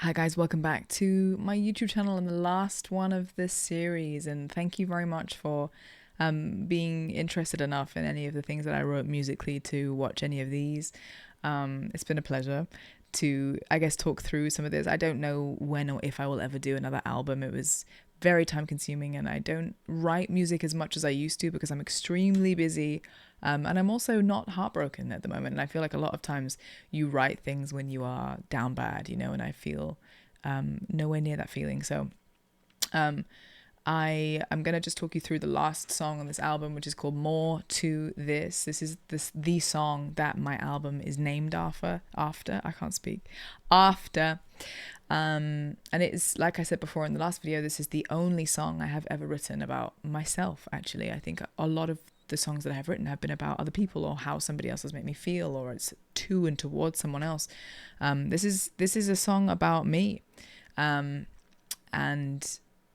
Hi guys, welcome back to my YouTube channel and the last one of this series, and thank you very much for being interested enough in any of the things that I wrote musically to watch any of these. It's been a pleasure to, I guess, talk through some of this. I don't know when or if I will ever do another album. It was very time consuming, and I don't write music as much as I used to because I'm extremely busy. And I'm also not heartbroken at the moment. And I feel like a lot of times you write things when you are down bad, and I feel nowhere near that feeling. So um, I am going to just talk you through the last song on this album, which is called More to This. This is the song that my album is named after. I can't speak. After. And it's, like I said before in the last video, this is the only song I have ever written about myself, actually. I think a lot of the songs that I have written have been about other people or how somebody else has made me feel, or it's to and towards someone else. This is a song about me. And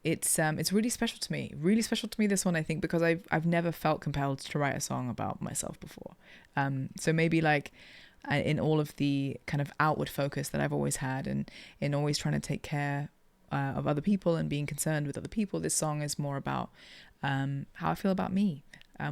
it's really special to me. Really special to me, this one, I think, because I've never felt compelled to write a song about myself before. So maybe like in all of the kind of outward focus that I've always had, and in always trying to take care of other people and being concerned with other people, this song is more about how I feel about me,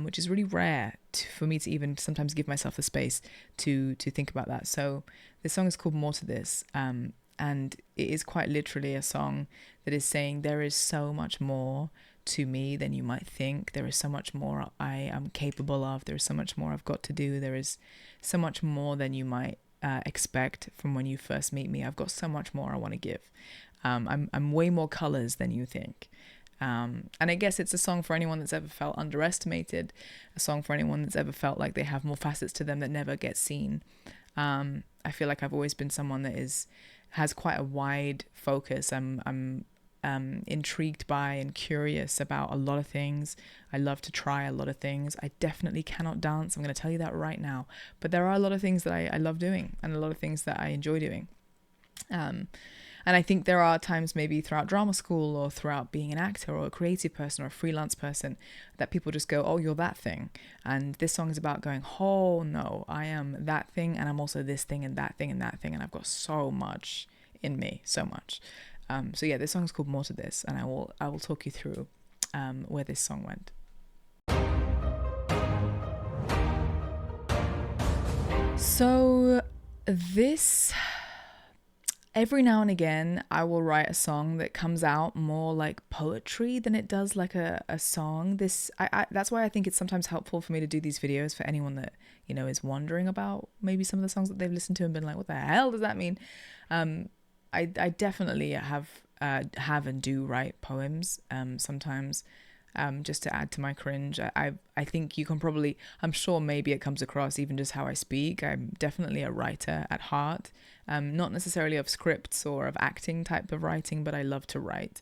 which is really rare for me to even sometimes give myself the space to think about that. So this song is called More to This, and it is quite literally a song that is saying there is so much more to me than you might think. There is so much more I am capable of. There is so much more I've got to do. There is so much more than you might expect from when you first meet me. I've got so much more I want to give. I'm way more colors than you think. And I guess it's a song for anyone that's ever felt underestimated, a song for anyone that's ever felt like they have more facets to them that never get seen. I feel like I've always been someone that has quite a wide focus. I'm intrigued by and curious about a lot of things. I love to try a lot of things. I definitely cannot dance. I'm going to tell you that right now. But there are a lot of things that I love doing, and a lot of things that I enjoy doing. And I think there are times maybe throughout drama school or throughout being an actor or a creative person or a freelance person that people just go, oh, you're that thing. And this song is about going, oh no, I am that thing, and I'm also this thing and that thing and that thing. And I've got so much in me, so much. So yeah, this song is called More to This, and I will talk you through where this song went. So this, every now and again, I will write a song that comes out more like poetry than it does like a song. That's why I think it's sometimes helpful for me to do these videos for anyone that, is wondering about maybe some of the songs that they've listened to and been like, what the hell does that mean? I definitely have and do write poems sometimes, just to add to my cringe. I think you can probably, I'm sure maybe it comes across even just how I speak. I'm definitely a writer at heart, not necessarily of scripts or of acting type of writing, but I love to write.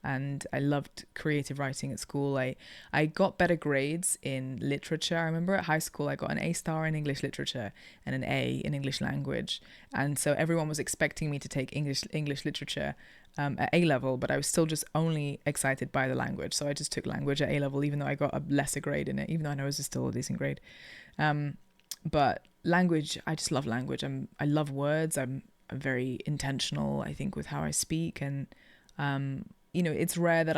And I loved creative writing at school. I got better grades in literature. I remember at high school I got an A star in English literature and an A in English language. And so everyone was expecting me to take English literature at A level, but I was still just only excited by the language. So I just took language at A level, even though I got a lesser grade in it, even though I know it was still a decent grade. But language, I just love language. I love words. I'm very intentional, I think, with how I speak. And it's rare that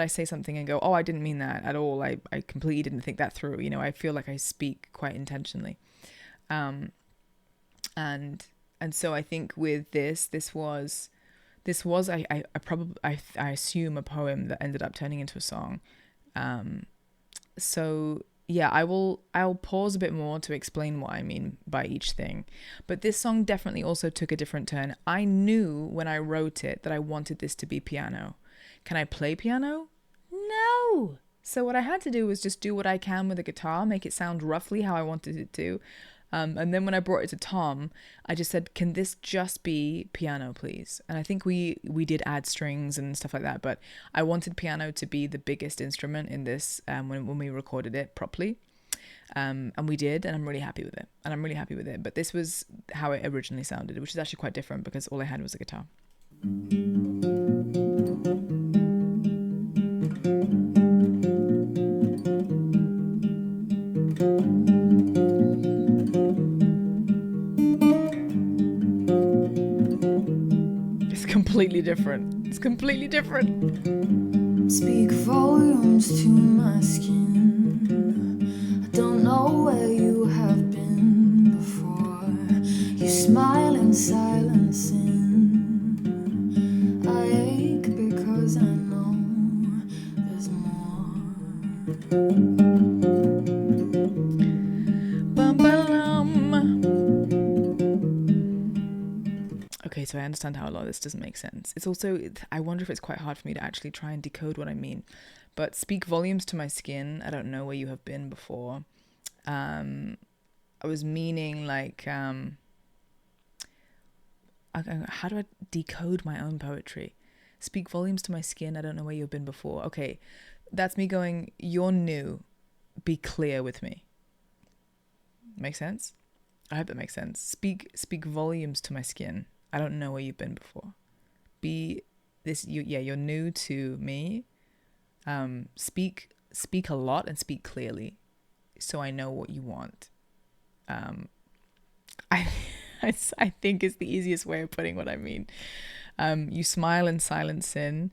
I say something and go, oh, I didn't mean that at all. I completely didn't think that through. I feel like I speak quite intentionally. And so I think with this was I assume a poem that ended up turning into a song. So yeah, I'll pause a bit more to explain what I mean by each thing. But this song definitely also took a different turn. I knew when I wrote it that I wanted this to be piano. Can I play piano? No. So what I had to do was just do what I can with the guitar, make it sound roughly how I wanted it to. And then when I brought it to Tom, I just said, can this just be piano, please? And I think we did add strings and stuff like that, but I wanted piano to be the biggest instrument in this when we recorded it properly. And we did, and I'm really happy with it. But this was how it originally sounded, which is actually quite different because all I had was a guitar. completely different. It's completely different. Speak volumes to my skin. I don't know where you have been before. You smile in silence. I ache because I know there's more. Okay, so I understand how a lot of this doesn't make sense. It's also, I wonder if it's quite hard for me to actually try and decode what I mean. But speak volumes to my skin. I don't know where you have been before. I was meaning like, how do I decode my own poetry? Speak volumes to my skin. I don't know where you've been before. Okay, that's me going, you're new. Be clear with me. Make sense? I hope that makes sense. Speak volumes to my skin. I don't know where you've been before. You're new to me. Speak a lot and speak clearly, so I know what you want. I think is the easiest way of putting what I mean. You smile in silent sin.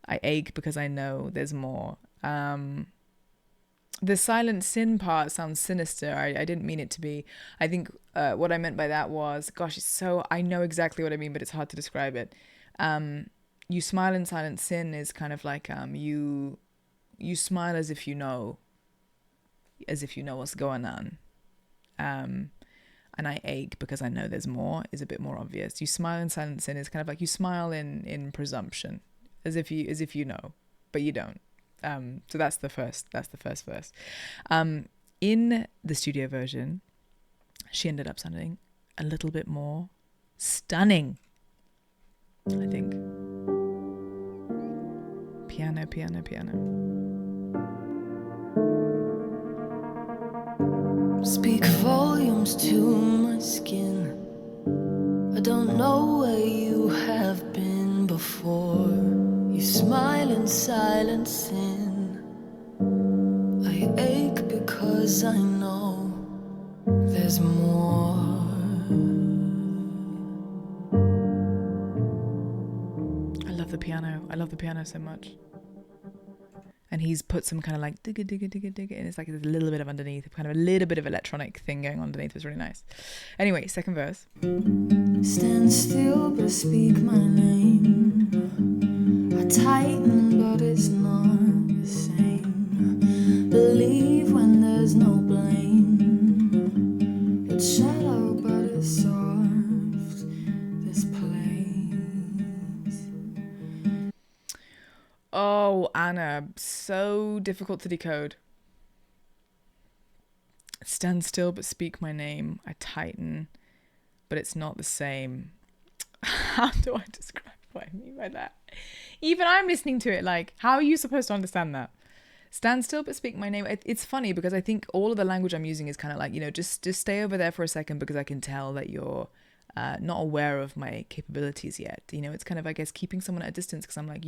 I ache because I know there's more. The silent sin part sounds sinister. I didn't mean it to be. I think what I meant by that was, gosh, I know exactly what I mean, but it's hard to describe it. You smile in silent sin is kind of like you smile as if you know what's going on. And I ache because I know there's more is a bit more obvious. You smile in silent sin is kind of like you smile in presumption, as if you know, but you don't. So that's the first verse. In the studio version, she ended up sounding a little bit more stunning, I think. Piano. Speak volumes to my skin. I don't know where you have been before. You smile in silence. I ache because I know there's more. I love the piano so much. And he's put some kind of like digga, and it's like a little bit of underneath, kind of a little bit of electronic thing going on underneath. It was really nice. Anyway, second verse. Stand still but speak my name. I tighten but it's not the same. Believe when there's no blame. It's shallow but it's soft, this place. Oh, Anna, so difficult to decode. Stand still but speak my name. I tighten, but it's not the same. How do I describe what I mean by that? Even I'm listening to it like, how are you supposed to understand that? Stand still but speak my name. It's funny because I think all of the language I'm using is kind of like, just stay over there for a second because I can tell that you're not aware of my capabilities yet. It's kind of, I guess, keeping someone at a distance because I'm like,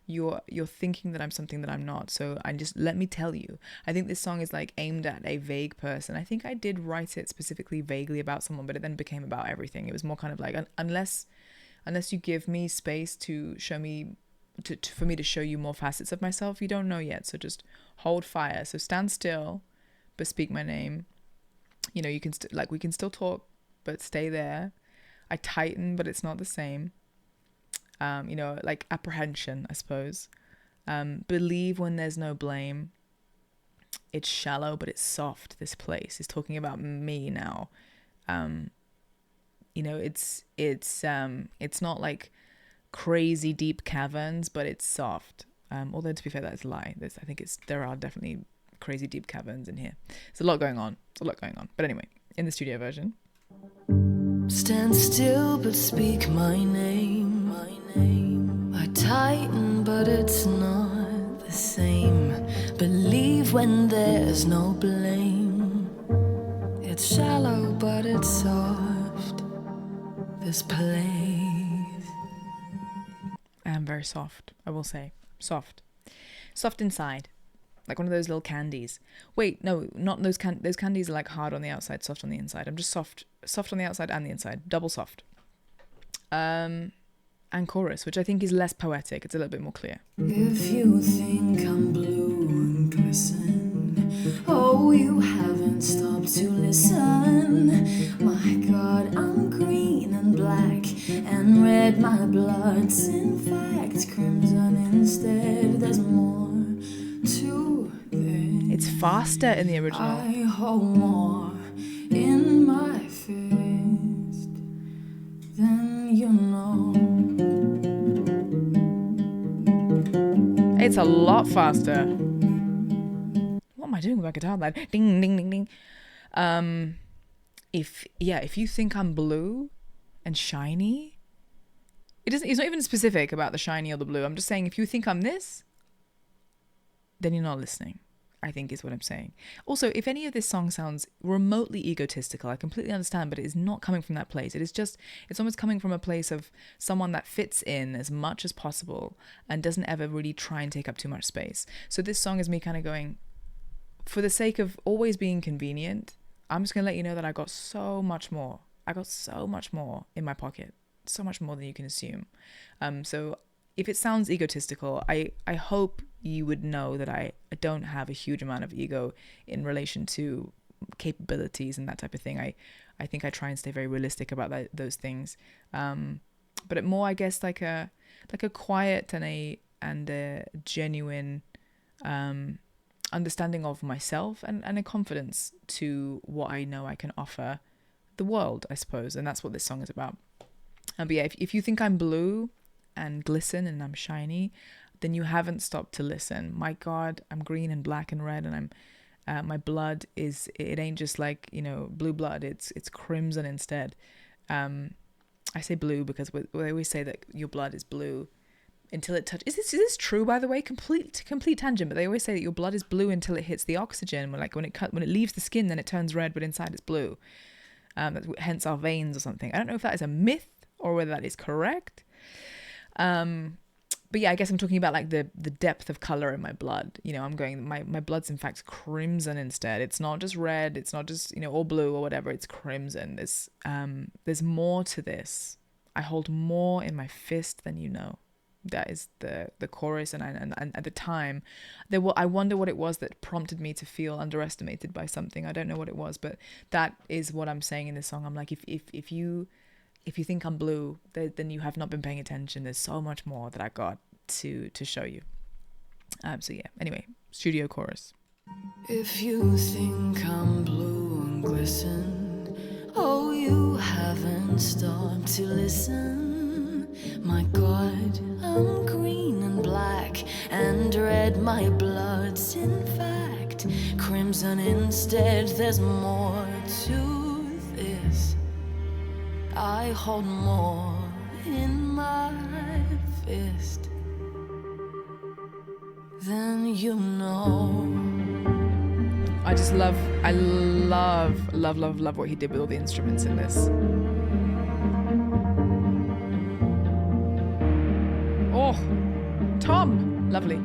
you're thinking that I'm something that I'm not. So let me tell you. I think this song is like aimed at a vague person. I think I did write it specifically vaguely about someone, but it then became about everything. It was more kind of like, unless you give me space to show me, for me to show you more facets of myself, you don't know yet. So just hold fire. So stand still, but speak my name. You can we can still talk, but stay there. I tighten, but it's not the same. Like apprehension, I suppose. Believe when there's no blame. It's shallow, but it's soft. This place is talking about me now. It's not like crazy deep caverns, but it's soft. Although to be fair, that's a lie. There are definitely crazy deep caverns in here. There's a lot going on. But anyway, in the studio version. Stand still but speak my name. I tighten but it's not the same. Believe when there's no blame. It's shallow but it's soft, this place. Very soft, I will say. Soft inside, like one of those little candies. Wait, no, not those those candies are like hard on the outside, soft on the inside. I'm just soft on the outside and the inside, double soft. and chorus, which I think is less poetic. It's a little bit more clear. If you think I'm blue and glisten, oh, you haven't stopped to listen. My God, I'm green and black and red. My blood's in fact crimson instead. There's more to this. It's faster in the original. I hold more in my fist than you know. It's a lot faster. What am I doing with my guitar? Like ding, ding, ding, ding. If you think I'm blue and shiny, it's not even specific about the shiny or the blue. I'm just saying, if you think I'm this, then you're not listening, I think is what I'm saying. Also, if any of this song sounds remotely egotistical, I completely understand, but it is not coming from that place. It's almost coming from a place of someone that fits in as much as possible and doesn't ever really try and take up too much space. So this song is me kind of going, for the sake of always being convenient, I'm just going to let you know that I got so much more. I got so much more in my pocket, so much more than you can assume. So if it sounds egotistical, I hope you would know that I don't have a huge amount of ego in relation to capabilities and that type of thing. I think I try and stay very realistic about those things. But it more, I guess, like a quiet and a genuine understanding of myself and a confidence to what I know I can offer the world, I suppose. And that's what this song is about. But yeah, if you think I'm blue and glisten and I'm shiny, then you haven't stopped to listen. My God, I'm green and black and red, and my blood it ain't just like, blue blood, it's crimson instead. I say blue because they always say that your blood is blue until it touches. Is this true, by the way? Complete tangent, but they always say that your blood is blue until it hits the oxygen. When it leaves the skin, then it turns red, but inside it's blue. Hence our veins or something. I don't know if that is a myth or whether that is correct. But yeah, I guess I'm talking about like the depth of color in my blood. I'm going, my blood's in fact crimson instead. It's not just red. It's not just, all blue or whatever. It's crimson. There's more to this. I hold more in my fist than you know. That is the chorus. And at the time, I wonder what it was that prompted me to feel underestimated by something. I don't know what it was, but that is what I'm saying in this song. I'm like, if you think I'm blue, then you have not been paying attention. There's so much more that I got to show you. So yeah, anyway, studio chorus. If you think I'm blue and glisten, oh, you haven't stopped to listen. My God, I'm green and black and red. My blood's in fact crimson instead. There's more to this. I hold more in my fist than you know. I love what he did with all the instruments in this. Oh, Tom, lovely.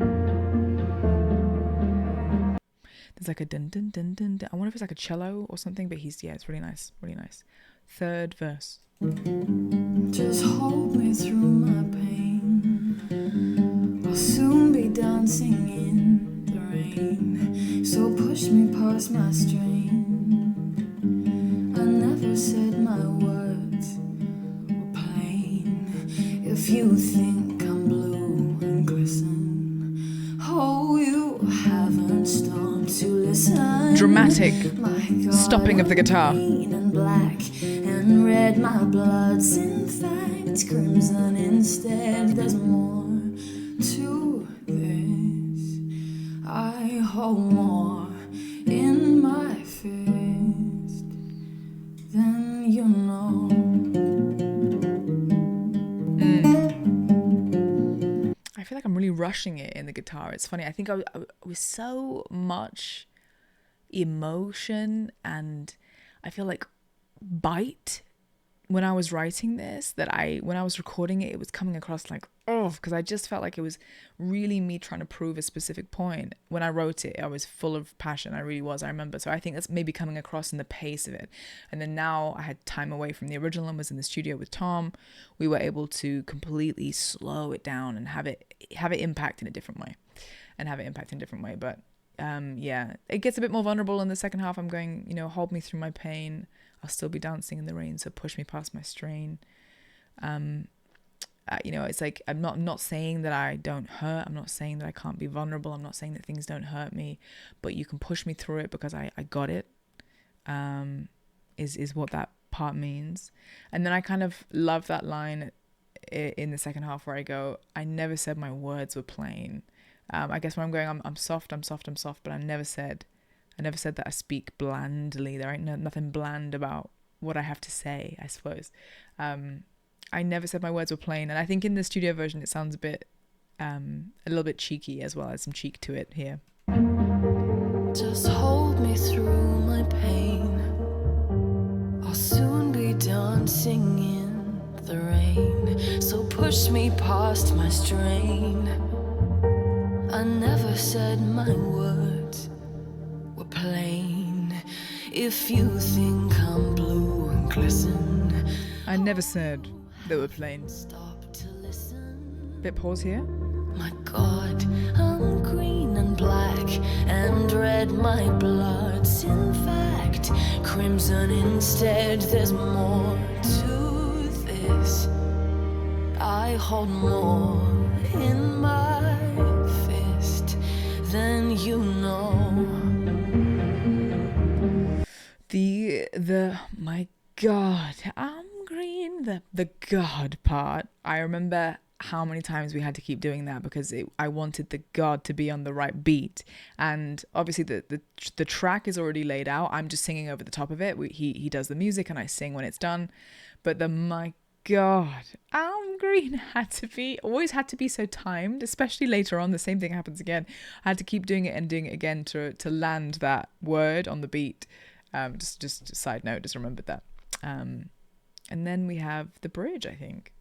There's like a dun dun dun dun dun. I wonder if it's like a cello or something, but it's really nice, really nice. Third verse. Just hold me through my pain. I'll soon be dancing in the rain. So push me past my strain. I never said my words were plain. If you think I'm blue and glisten, oh, you haven't stopped to listen. Dramatic God, stopping of the guitar. Green and black and red, my blood's in fact crimson instead. There's more to this. I hold more in my fist than you know. I feel like I'm really rushing it in the guitar. It's funny. I think I was so much emotion and I feel like bite when I was writing this, when I was recording it, it was coming across like, oh, because I just felt like it was really me trying to prove a specific point. When I wrote it, I was full of passion. I really was, I remember. So I think that's maybe coming across in the pace of it. And then now I had time away from the original and was in the studio with Tom. We were able to completely slow it down and have it impact in a different way. But yeah, it gets a bit more vulnerable in the second half. I'm going, hold me through my pain. I'll still be dancing in the rain, so push me past my strain. It's like I'm not saying that I don't hurt. I'm not saying that I can't be vulnerable. I'm not saying that things don't hurt me, but you can push me through it because I got it. Is what that part means. And then I kind of love that line in the second half where I go, I never said my words were plain. I guess when I'm going, I'm soft, but I never said that I speak blandly. There ain't nothing bland about what I have to say, I suppose. I never said my words were plain. And I think in the studio version, it sounds a little bit cheeky as well. There's some cheek to it here. Just hold me through my pain. I'll soon be dancing in the rain. So push me past my strain. I never said my words were plain. If you think I'm blue and glisten, I never said they were plain. stop to listen. Bit pause here. My God, I'm green and black and red, my blood's in fact crimson instead. There's more to this. I hold more in my fist than you know. The my God, I'm green. The God part. I remember how many times we had to keep doing that because I wanted the God to be on the right beat. And obviously the track is already laid out. I'm just singing over the top of it. He does the music and I sing when it's done. But the my God, I'm green always had to be so timed, especially later on. The same thing happens again. I had to keep doing it and doing it again to land that word on the beat. Just a side note, just remembered that. And then we have the bridge, I think.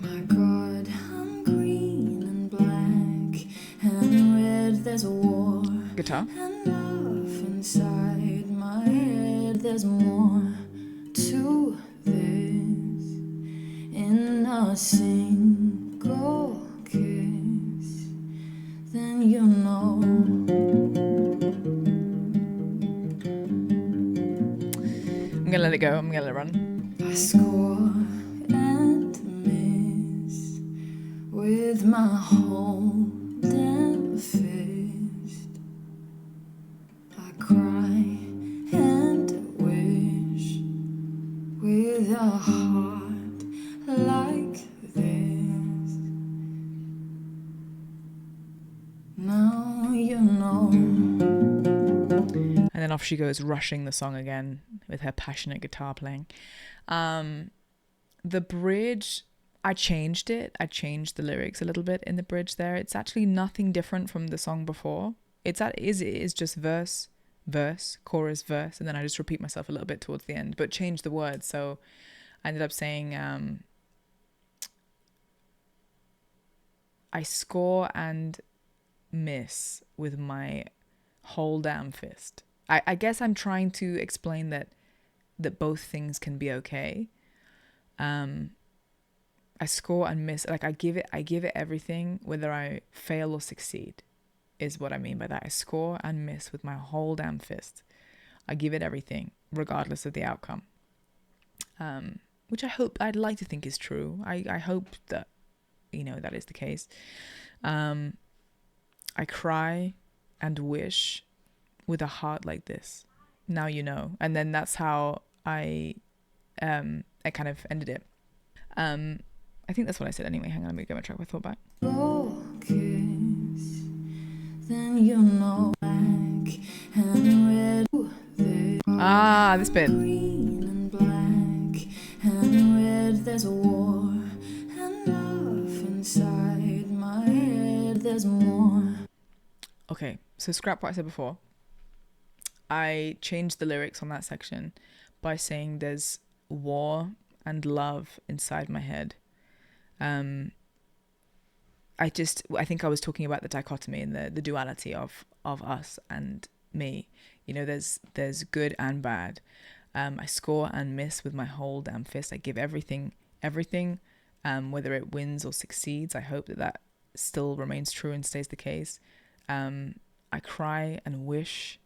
My God, I'm green and black and red, there's a war Guitar. and love inside my head. There's more to this in a single kiss than you know. I'm gonna let it go. I'm gonna let it run. I score and miss with my whole damn fist. I cry and wish with a heart like this. Now you know. And then off she goes, rushing the song again with her passionate guitar playing. The bridge, I changed it. I changed the lyrics a little bit in the bridge there. It's actually nothing different from the song before. It is just verse, chorus, verse, and then I just repeat myself a little bit towards the end, but change the words. So I ended up saying, I score and miss with my whole damn fist. I guess I'm trying to explain that both things can be okay. I score and miss, like I give it everything, whether I fail or succeed, is what I mean by that. I score and miss with my whole damn fist. I give it everything, regardless of the outcome. Which I'd like to think is true. I hope that, that is the case. I cry and wish with a heart like this. Now you know. And then that's how I kind of ended it. I think that's what I said anyway. Hang on, let me get my track. I thought back. Oh, kiss, then you know. Black and red. This bit. Green and black and red. There's a war and love inside my head. There's more. Okay, so scrap what I said before. I changed the lyrics on that section, by saying there's war and love inside my head. I think I was talking about the dichotomy and the duality of us and me. You know, there's good and bad. I score and miss with my whole damn fist. I give everything, whether it wins or succeeds. I hope that still remains true and stays the case. I cry and wish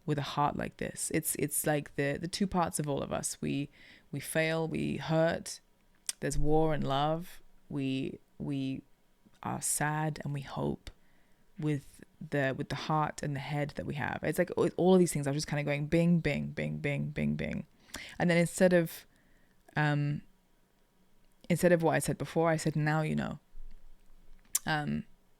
with a heart like this. It's like the two parts of all of us. We fail, we hurt. There's war and love. We are sad and we hope with the heart and the head that we have. It's like all of these things. I was just kind of going bing, bing, bing, bing, bing, bing. And then instead of what I said before, I said, now you know.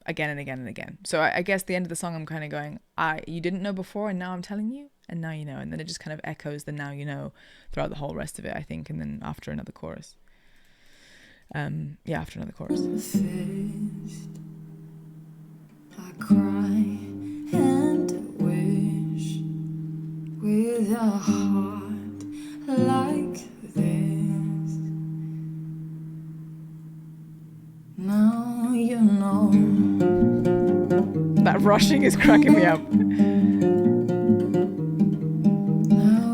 Again and again and again. So I guess the end of the song, I'm kind of going, you didn't know before and now I'm telling you, and now you know. And then it just kind of echoes the now you know throughout the whole rest of it, I think. And then after another chorus. After another chorus. Fist, I cry and wish with a heart like this. Now you know. That rushing is cracking me up. Now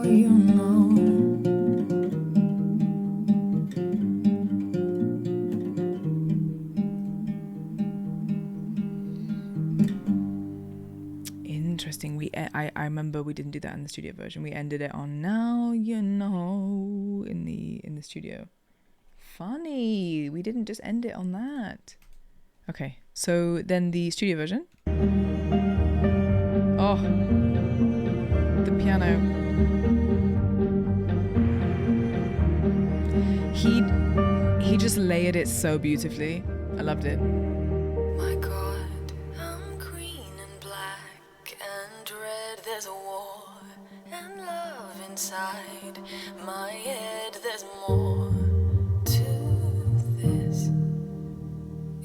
you know. Interesting. I remember we didn't do that in the studio version. We ended it on now you know in the studio. Funny. We didn't just end it on that. Okay. So then the studio version. Oh, the piano. He just layered it so beautifully. I loved it. My God, I'm green and black and red. There's a war and love inside my head. There's more to this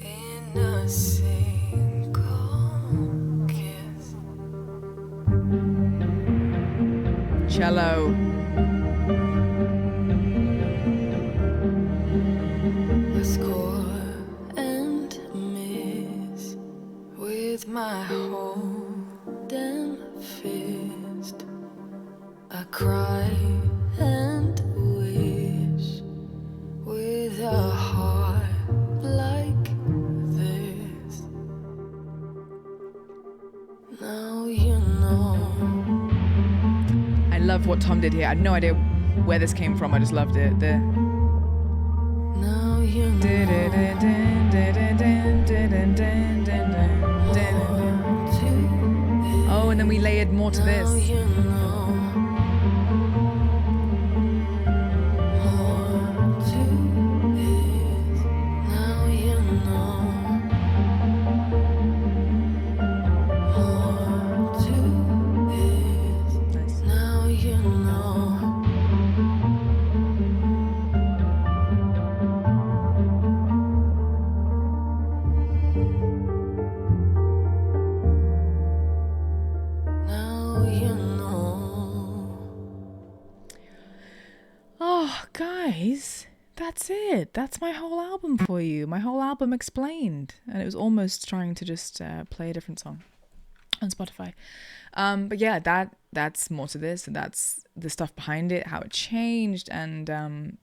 in a single kiss. Cello. I score and miss with my whole damn fist. I cry and wish with a heart like this. Now you know. I love what Tom did here. I had no idea where this came from. I just loved it. Now you Oh, and then we layered more to this. Now you know. More to this. Now you know. More to this. Nice. Now you know. Now you know. Oh, guys, that's it. That's my whole album for you. My whole album explained. And it was almost trying to just play a different song on Spotify. But yeah, that's more to this, and that's the stuff behind it, how it changed, and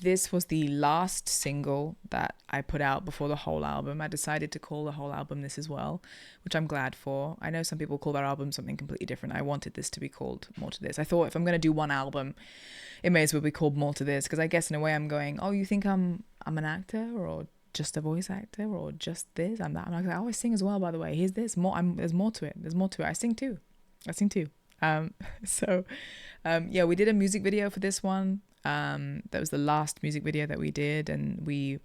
this was the last single that I put out before the whole album. I decided to call the whole album this as well, which I'm glad for. I know some people call their album something completely different. I wanted this to be called More to This. I thought if I'm going to do one album, it may as well be called More to This, because I guess in a way I'm going, oh, you think I'm an actor or just a voice actor or just this? I'm that. I'm like, I always sing as well, by the way. Here's this. There's more to it. There's more to it. I sing too. Yeah, we did a music video for this one. That was the last music video that we did, and we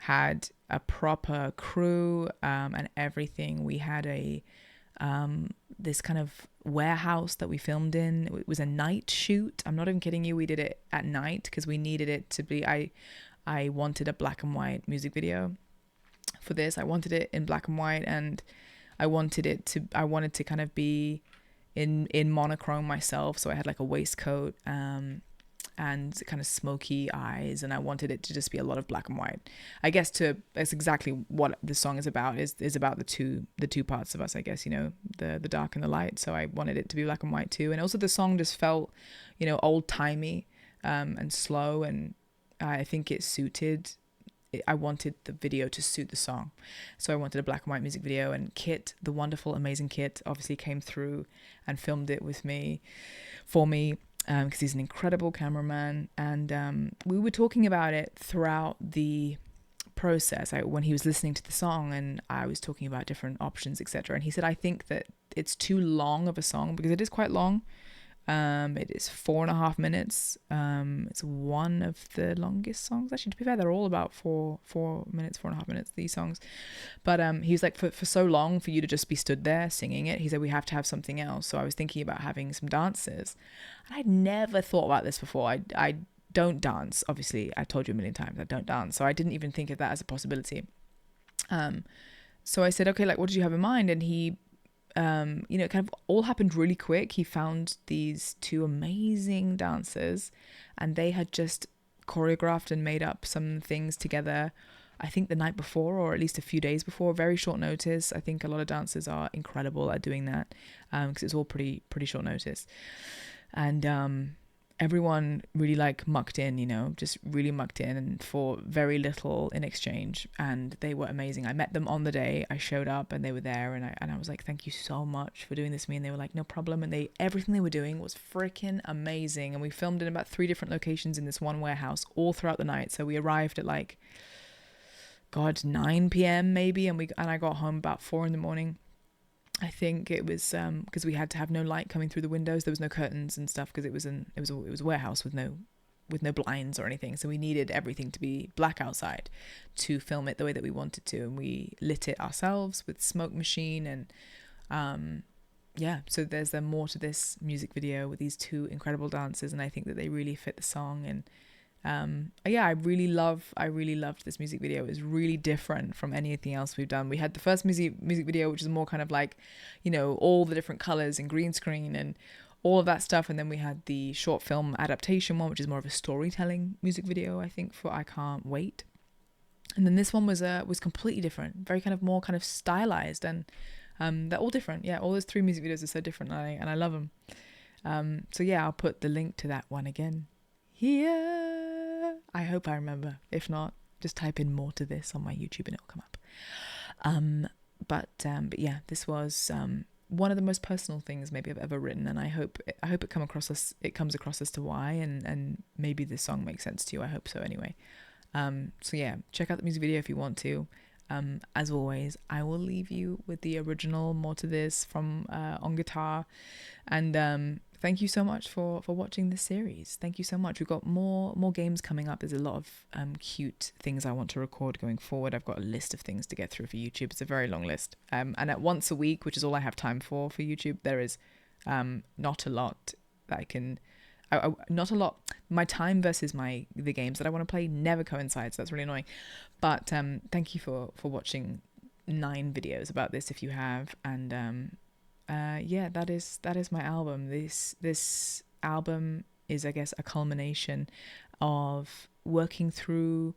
had a proper crew and everything. We had a this kind of warehouse that we filmed in. It was a night shoot. I'm not even kidding you. We did it at night because we needed it to be. I wanted a black and white music video for this. I wanted it in black and white, and I wanted to kind of be in monochrome myself. So I had like a waistcoat and kind of smoky eyes, and I wanted it to just be a lot of black and white. I guess that's exactly what the song is about, is about the two parts of us, I guess, the dark and the light. So I wanted it to be black and white too. And also the song just felt, old-timey and slow, and I think it suited. I wanted the video to suit the song. So I wanted a black and white music video, and Kit, the wonderful, amazing Kit, obviously came through and filmed it for me, because he's an incredible cameraman. And we were talking about it throughout the process. When he was listening to the song, and I was talking about different options, etc. And he said, I think that it's too long of a song, because it is quite long. It is 4.5 minutes. It's one of the longest songs. Actually, to be fair, they're all about 4 minutes, 4.5 minutes, these songs. But he was like, for so long for you to just be stood there singing it, he said, we have to have something else. So I was thinking about having some dances. And I'd never thought about this before. I don't dance. Obviously, I told you a million times I don't dance. So I didn't even think of that as a possibility. So I said, okay, like, what did you have in mind? And he, it kind of all happened really quick. He found these two amazing dancers, and they had just choreographed and made up some things together, I think the night before, or at least a few days before, very short notice. I think a lot of dancers are incredible at doing that, because it's all pretty short notice. And everyone really like mucked in, just really mucked in, and for very little in exchange. And they were amazing. I met them on the day. I showed up and they were there, and I was like, thank you so much for doing this for me. And they were like, no problem. And everything they were doing was freaking amazing. And we filmed in about 3 different locations in this one warehouse all throughout the night. So we arrived at 9 p.m. maybe, and I got home about 4 a.m. I think it was because we had to have no light coming through the windows. There was no curtains and stuff, because it was a warehouse with no blinds or anything. So we needed everything to be black outside to film it the way that we wanted to. And we lit it ourselves with smoke machine. And so there's more to this music video with these 2 incredible dancers, and I think that they really fit the song. And I really loved this music video. It was really different from anything else we've done. We had the first music video, which is more kind of like, all the different colors and green screen and all of that stuff. And then we had the short film adaptation one, which is more of a storytelling music video, I think, for I Can't Wait. And then this one was completely different, very kind of more kind of stylized, and they're all different. Yeah, all those 3 music videos are so different, and I love them. I'll put the link to that one again here. I hope I remember. If not, just type in more to this on my YouTube and it'll come up. But this was one of the most personal things maybe I've ever written, and I hope it comes across as to why, and maybe this song makes sense to you. I hope so anyway. Check out the music video if you want to. As always, I will leave you with the original More to This from on guitar. And thank you so much for watching this series. Thank you so much. We've got more games coming up. There's a lot of cute things I want to record going forward. I've got a list of things to get through for YouTube. It's a very long list. And at once a week, which is all I have time for YouTube, there is not a lot that I can... not a lot. My time versus the games that I want to play never coincides. That's really annoying. But thank you for watching 9 videos about this if you have. And that is my album. This album is, I guess, a culmination of working through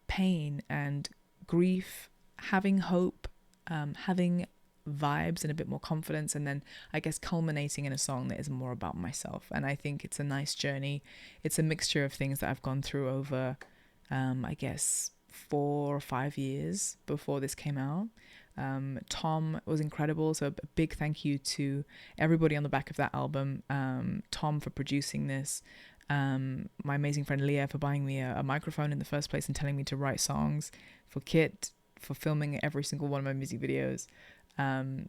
pain and grief, having hope, having vibes and a bit more confidence, and then I guess culminating in a song that is more about myself. And I think it's a nice journey. It's a mixture of things that I've gone through over I guess 4 or 5 years before this came out. Tom was incredible, so a big thank you to everybody on the back of that album. Tom for producing this, my amazing friend Leah for buying me a microphone in the first place and telling me to write songs, for Kit for filming every single one of my music videos,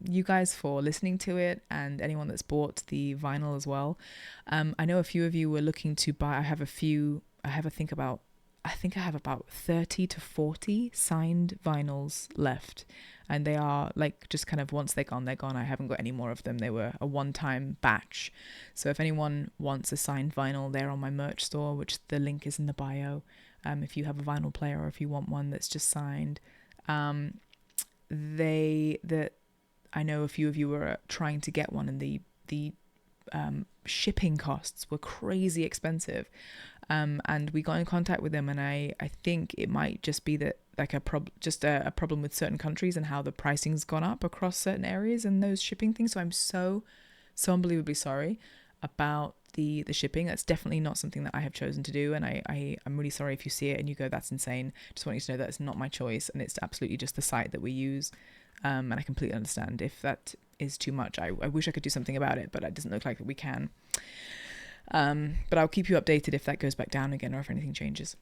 you guys for listening to it, and anyone that's bought the vinyl as well. I know a few of you were looking to buy. I think I have about 30 to 40 signed vinyls left, and they are like just kind of once they're gone, they're gone. I haven't got any more of them. They were a one-time batch. So if anyone wants a signed vinyl, they're on my merch store, which the link is in the bio. If you have a vinyl player or if you want one that's just signed, I know a few of you were trying to get one, and the shipping costs were crazy expensive. And we got in contact with them, and I think it might just be that like a problem with certain countries and how the pricing's gone up across certain areas and those shipping things. So I'm so unbelievably sorry about the shipping. That's definitely not something that I have chosen to do, and I'm really sorry if you see it and you go, that's insane. Just want you to know that it's not my choice, and it's absolutely just the site that we use. And I completely understand if that is too much. I wish I could do something about it, but it doesn't look like that we can. But I'll keep you updated if that goes back down again or if anything changes.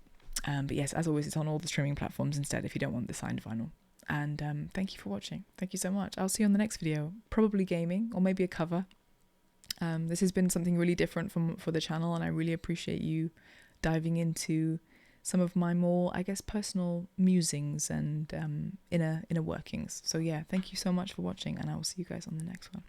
But yes, as always, it's on all the streaming platforms instead if you don't want the signed vinyl. And thank you for watching. Thank you so much. I'll see you on the next video. Probably gaming or maybe a cover. This has been something really different for the channel, and I really appreciate you diving into some of my more, I guess, personal musings and inner workings. So yeah, thank you so much for watching, and I will see you guys on the next one.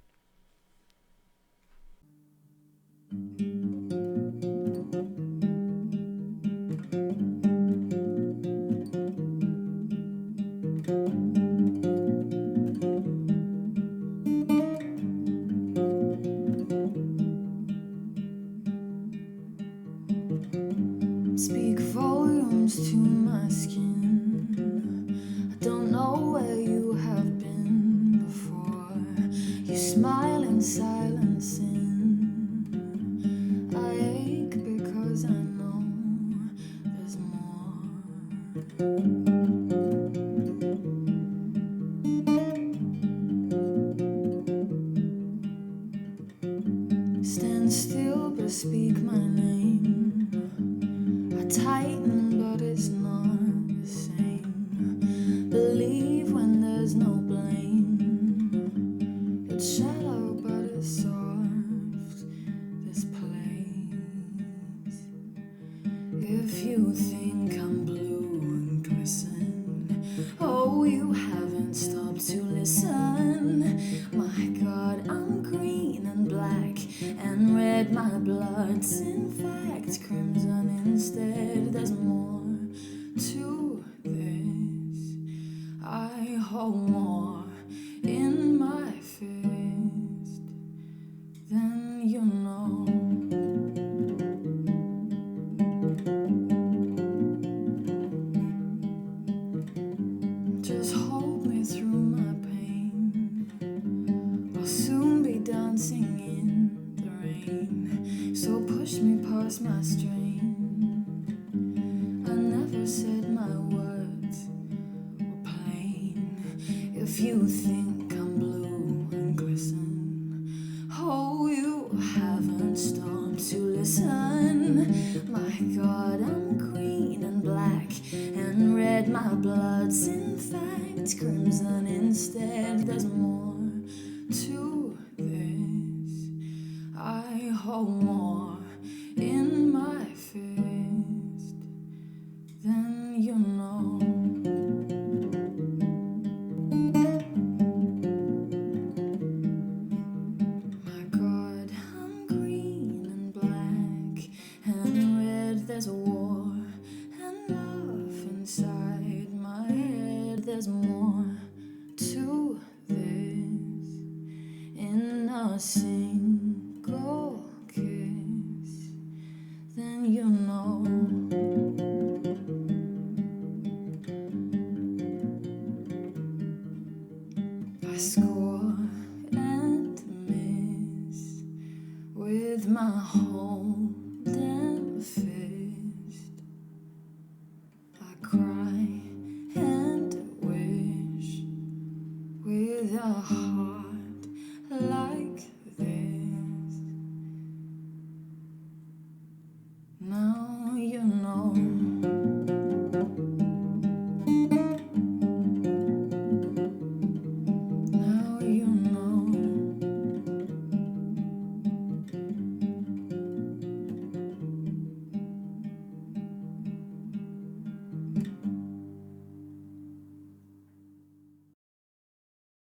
Speak volumes to my skin. I don't know where you have been before. You smile in silence. I ache because I know there's more. Stand still but speak my name. I tighten but it's not the same. Believe when there's no blame. It's shallow but it's soft, this place. If you think I'm blue and glisten, oh, you haven't stopped to listen. My God, I'm green and black and red, my blood's in fact crimson instead. There's more to this. I hold more in my fist than you know. Just hold me through my pain. I'll soon be dancing in the rain. So push me past my strain. I never said my words were plain. If you think I'm blue and glisten, oh, you haven't stopped to listen. My God, I'm green and black and red, my blood's in fact crimson instead. There's more to this. I hold more in my fist than you know. My God, I'm green and black and red. There's a war and love inside my head. There's more to this in a single kiss than you know. I score and miss with my whole damn fist. I cry and wish with a heart like this. Now you know.